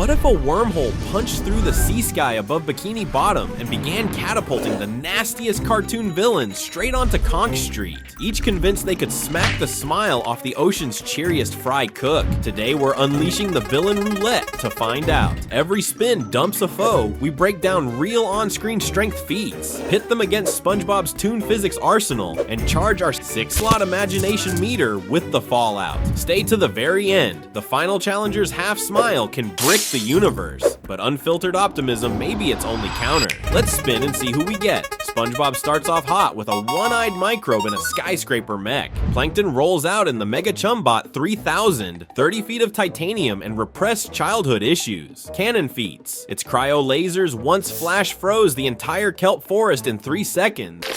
what if a wormhole punched through the sea sky above Bikini Bottom and began catapulting the nastiest cartoon villains straight onto Conch Street, each convinced they could smack the smile off the ocean's cheeriest fry cook? Today we're unleashing the villain Roulette to find out. Every spin dumps a foe, we break down real on-screen strength feats, pit them against SpongeBob's Toon Physics arsenal, and charge our 6-slot imagination meter with the fallout. Stay to the very end. The final challenger's half smile can brick the universe, but unfiltered optimism may be its only counter. Let's spin and see who we get. SpongeBob starts off hot with a one-eyed microbe and a skyscraper mech. Plankton rolls out in the Mega Chumbot 3000, 30 feet of titanium and repressed childhood issues. Cannon feats. Its cryo lasers once flash froze the entire kelp forest in 3 seconds.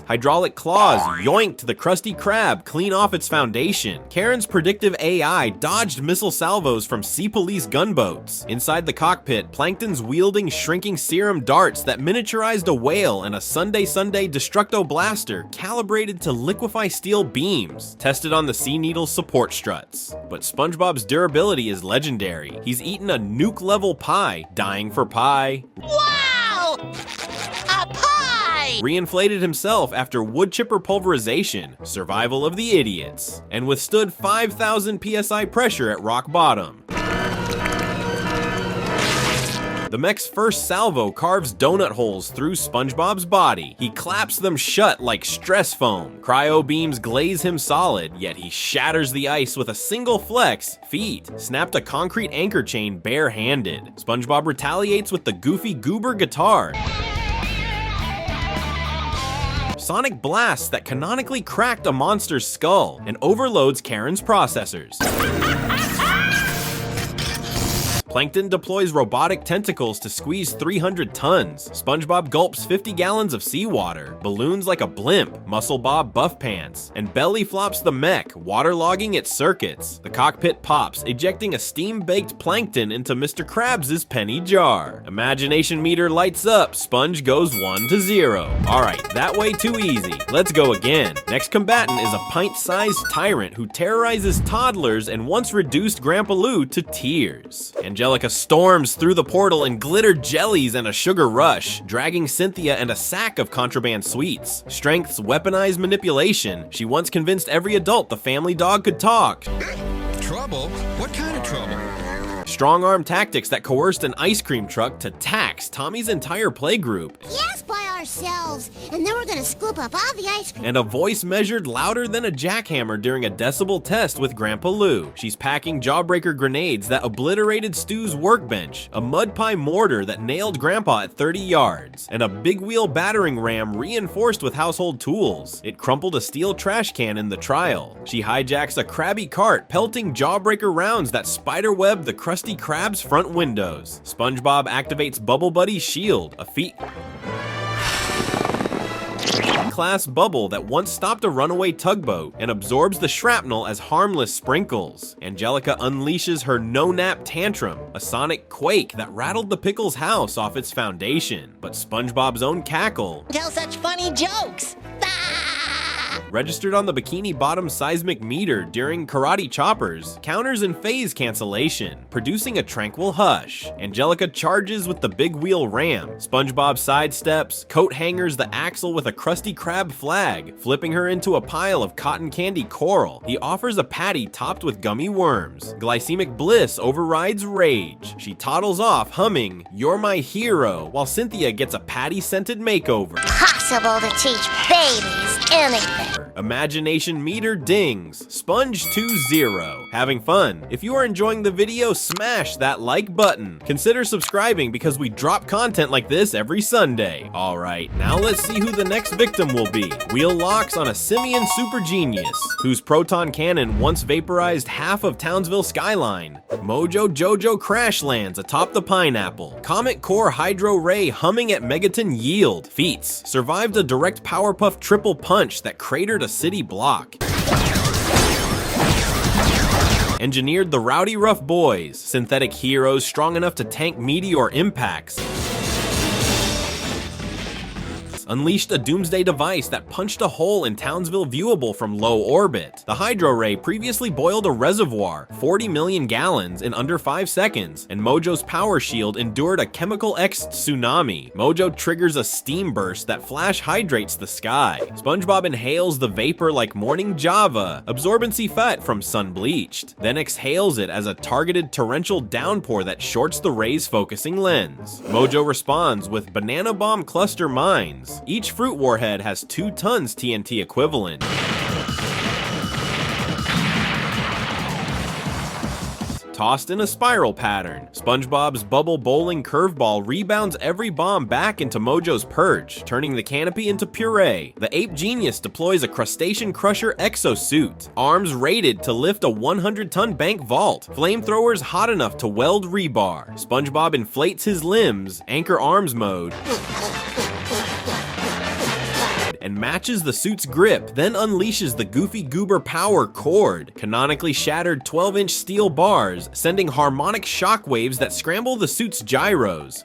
Hydraulic claws yoinked the Krusty Krab clean off its foundation. Karen's predictive AI dodged missile salvos from Sea Police gunboats. Inside the cockpit, Plankton's wielding shrinking serum darts that miniaturized a whale and a Sunday Destructo Blaster calibrated to liquefy steel beams, tested on the Sea Needle's support struts. But SpongeBob's durability is legendary. He's eaten a nuke-level pie, dying for pie. Wow! A pie! Reinflated himself after wood chipper pulverization, survival of the idiots, and withstood 5,000 psi pressure at rock bottom. The mech's first salvo carves donut holes through SpongeBob's body. He claps them shut like stress foam. Cryo beams glaze him solid, yet he shatters the ice with a single flex. Feat. Snapped a concrete anchor chain bare-handed. SpongeBob retaliates with the goofy Goober guitar. Sonic blasts that canonically cracked a monster's skull and overloads Karen's processors. Plankton deploys robotic tentacles to squeeze 300 tons. SpongeBob gulps 50 gallons of seawater, balloons like a blimp, Muscle Bob buff pants, and belly flops the mech, waterlogging its circuits. The cockpit pops, ejecting a steam-baked Plankton into Mr. Krabs' penny jar. Imagination meter lights up, Sponge goes 1 to 0. Alright, that way too easy. Let's go again. Next combatant is a pint-sized tyrant who terrorizes toddlers and once reduced Grandpa Lou to tears. Angelica storms through the portal in glitter jellies and a sugar rush, dragging Cynthia and a sack of contraband sweets. Strength's weaponized manipulation. She once convinced every adult the family dog could talk. Trouble? What kind of trouble? Strong-arm tactics that coerced an ice cream truck to tax Tommy's entire playgroup. Yes, by ourselves, and then we're gonna scoop up all the ice cream. And a voice measured louder than a jackhammer during a decibel test with Grandpa Lou. She's packing Jawbreaker grenades that obliterated Stu's workbench, a mud pie mortar that nailed Grandpa at 30 yards, and a big wheel battering ram reinforced with household tools. It crumpled a steel trash can in the trial. She hijacks a Krabby cart, pelting Jawbreaker rounds that spiderweb the Krusty Krab's front windows. SpongeBob activates Bubble Buddy's shield, a feat class bubble that once stopped a runaway tugboat and absorbs the shrapnel as harmless sprinkles. Angelica unleashes her no-nap tantrum, a sonic quake that rattled the Pickles house off its foundation. But SpongeBob's own cackle Tell such funny jokes. registered on the Bikini Bottom seismic meter during karate choppers, counters in phase cancellation, producing a tranquil hush. Angelica charges with the big wheel ram. SpongeBob sidesteps, coat hangers the axle with a Krusty Krab flag, flipping her into a pile of cotton candy coral. He offers a patty topped with gummy worms. Glycemic bliss overrides rage. She toddles off humming, "You're my hero," while Cynthia gets a patty-scented makeover. Possible to teach babies anything. Imagination meter dings. Sponge 2-0. Having fun? If you are enjoying the video, smash that like button. Consider subscribing because we drop content like this every Sunday. Alright, now let's see who the next victim will be. Wheel locks on a simian super genius, whose proton cannon once vaporized half of Townsville skyline. Mojo Jojo crash lands atop the pineapple. Comet core hydro ray humming at megaton yield. Feats. Survived a direct Powerpuff triple punch that cratered a city block. Engineered the Rowdy Rough Boys, synthetic heroes strong enough to tank meteor impacts. unleashed a doomsday device that punched a hole in Townsville viewable from low orbit. The Hydro Ray previously boiled a reservoir, 40 million gallons, in under 5 seconds, and Mojo's power shield endured a Chemical X tsunami. Mojo triggers a steam burst that flash hydrates the sky. SpongeBob inhales the vapor like morning Java, absorbency fat from sun bleached, then exhales it as a targeted torrential downpour that shorts the ray's focusing lens. Mojo responds with banana bomb cluster mines. Each fruit warhead has 2 tons TNT equivalent. Tossed in a spiral pattern, SpongeBob's bubble bowling curveball rebounds every bomb back into Mojo's perch, turning the canopy into puree. The ape genius deploys a crustacean crusher exosuit, arms rated to lift a 100-ton bank vault, flamethrowers hot enough to weld rebar. SpongeBob inflates his limbs, anchor arms mode, and matches the suit's grip, then unleashes the Goofy Goober power cord, canonically shattered 12-inch steel bars, sending harmonic shockwaves that scramble the suit's gyros.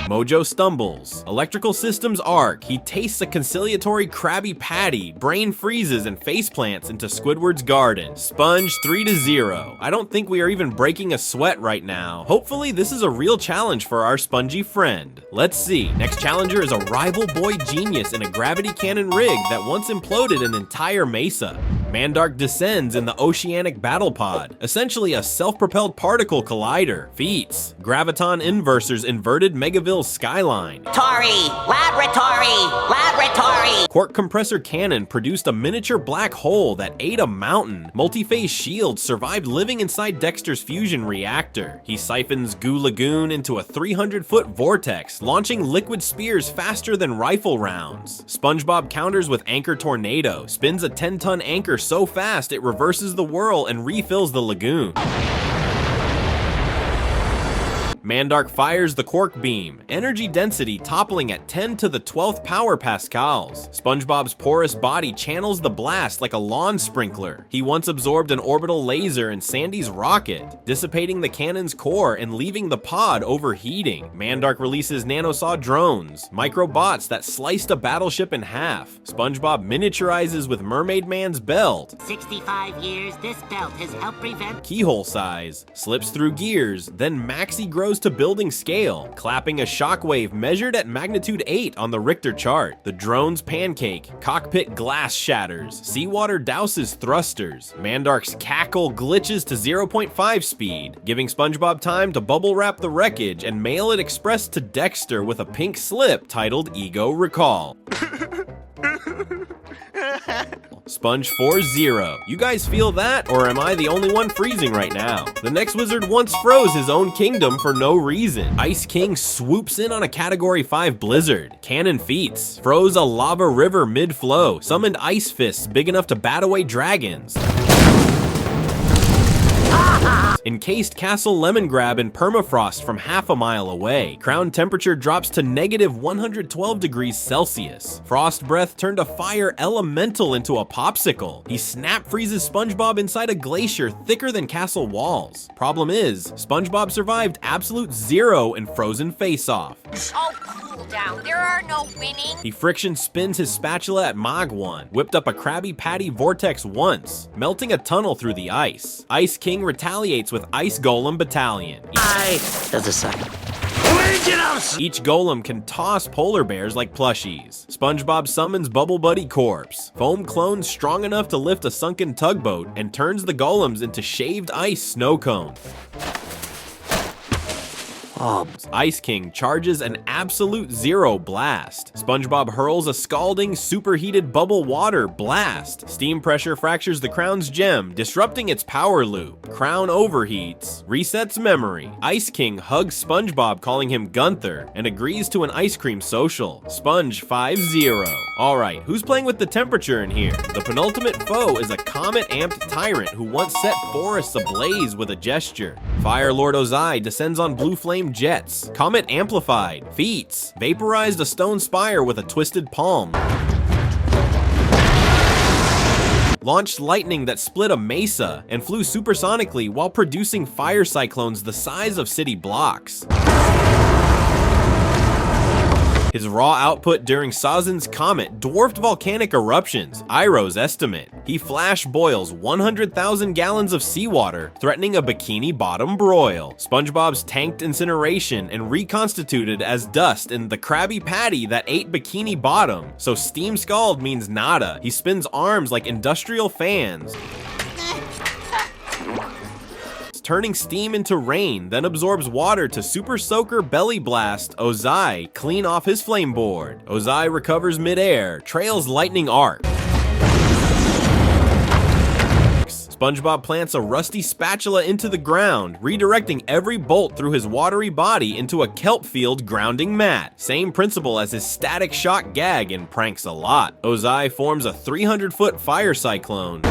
Mojo stumbles. Electrical systems arc. He tastes a conciliatory Krabby Patty, brain freezes and faceplants into Squidward's garden. Sponge 3-0. I don't think we are even breaking a sweat right now. Hopefully this is a real challenge for our spongy friend. Let's see. Next challenger is a rival boy genius in a gravity cannon rig that once imploded an entire mesa. Mandark descends in the oceanic battle pod, essentially a self-propelled particle collider. Feats. Graviton inverser's inverted Megaville skyline. Laboratory! Quark compressor cannon produced a miniature black hole that ate a mountain. Multi-phase shield survived living inside Dexter's fusion reactor. He siphons Goo Lagoon into a 300-foot vortex, launching liquid spears faster than rifle rounds. SpongeBob counters with Anchor Tornado, spins a 10-ton anchor so fast it reverses the whirl and refills the lagoon. Mandark fires the Quark Beam, energy density toppling at 10 to the 12th power pascals. SpongeBob's porous body channels the blast like a lawn sprinkler. He once absorbed an orbital laser in Sandy's rocket, dissipating the cannon's core and leaving the pod overheating. Mandark releases nanosaw drones, microbots that sliced a battleship in half. SpongeBob miniaturizes with Mermaid Man's belt. 65 years, this belt has helped prevent Keyhole size, slips through gears, then maxi grows to building scale, clapping a shockwave measured at magnitude 8 on the Richter chart. The drone's pancake, cockpit glass shatters, seawater douses thrusters. Mandark's cackle glitches to 0.5 speed, giving SpongeBob time to bubble wrap the wreckage and mail it express to Dexter with a pink slip titled Ego Recall. Sponge 4-0. You guys feel that, or am I the only one freezing right now? The next wizard once froze his own kingdom for no reason. Ice King swoops in on a Category 5 blizzard. Cannon feats. Froze a lava river mid-flow. Summoned ice fists big enough to bat away dragons. Encased Castle Lemon Grab in permafrost from half a mile away. Crown temperature drops to negative 112 degrees Celsius. Frost breath turned a fire elemental into a popsicle. He snap freezes SpongeBob inside a glacier thicker than castle walls. Problem is, SpongeBob survived absolute 0 in Frozen Face-Off. Oh, cool down. There are no winning. He friction spins his spatula at Mogwan, whipped up a Krabby Patty vortex once, melting a tunnel through the ice. Ice King retaliates with Ice Golem Battalion. Just a second. Each golem can toss polar bears like plushies. SpongeBob summons Bubble Buddy Corpse, foam clones strong enough to lift a sunken tugboat, and turns the golems into shaved ice snow cones. Ice King charges an absolute 0 blast. SpongeBob hurls a scalding, superheated bubble water blast. Steam pressure fractures the crown's gem, disrupting its power loop. Crown overheats, resets memory. Ice King hugs SpongeBob, calling him Gunther, and agrees to an ice cream social. Sponge 5-0. Alright, who's playing with the temperature in here? The penultimate foe is a comet-amped Tyrant who once set forests ablaze with a gesture. Fire Lord Ozai descends on blue flame jets. Comet amplified. Feats. Vaporized a stone spire with a twisted palm. Launched lightning that split a mesa and flew supersonically while producing fire cyclones the size of city blocks. His raw output during Sazin's comet dwarfed volcanic eruptions, Iroh's estimate. He flash boils 100,000 gallons of seawater, threatening a Bikini Bottom broil. SpongeBob's tanked incineration and reconstituted as dust in the Krabby Patty that ate Bikini Bottom, so steam scald means nada. He spins arms like industrial fans, turning steam into rain, then absorbs water to Super Soaker Belly Blast Ozai clean off his flame board. Ozai recovers midair, trails lightning arc. SpongeBob plants a rusty spatula into the ground, redirecting every bolt through his watery body into a kelp field grounding mat. Same principle as his static shock gag in Pranks a Lot. Ozai forms a 300-foot fire cyclone.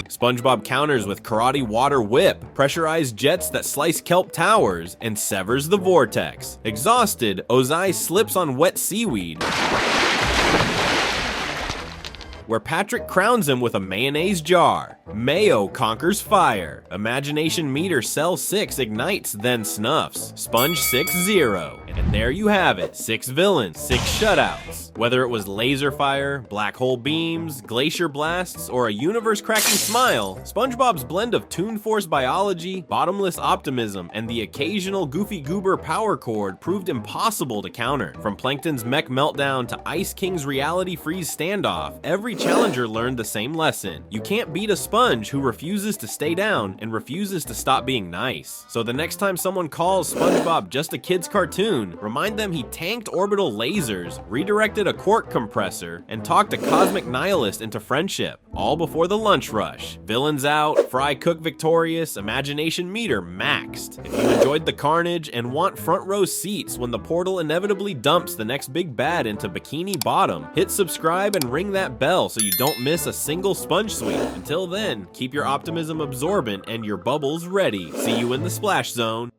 SpongeBob counters with Karate Water Whip, pressurized jets that slice kelp towers, and severs the vortex. Exhausted, Ozai slips on wet seaweed, where Patrick crowns him with a mayonnaise jar. Mayo conquers fire. Imagination meter cell 6 ignites, then snuffs. Sponge 6-0. And there you have it, 6 villains, 6 shutouts. Whether it was laser fire, black hole beams, glacier blasts, or a universe-cracking smile, SpongeBob's blend of Toon Force biology, bottomless optimism, and the occasional Goofy Goober power chord proved impossible to counter. From Plankton's Mech meltdown to Ice King's reality freeze standoff, every challenger learned the same lesson. You can't beat a sponge who refuses to stay down and refuses to stop being nice. So the next time someone calls SpongeBob just a kid's cartoon, remind them he tanked orbital lasers, redirected a quark compressor, and talked a cosmic nihilist into friendship, all before the lunch rush. Villains out, Fry Cook victorious, imagination meter maxed. If you enjoyed the carnage and want front row seats when the portal inevitably dumps the next big bad into Bikini Bottom, hit subscribe and ring that bell so you don't miss a single sponge sweep. Until then, keep your optimism absorbent and your bubbles ready. See you in the splash zone.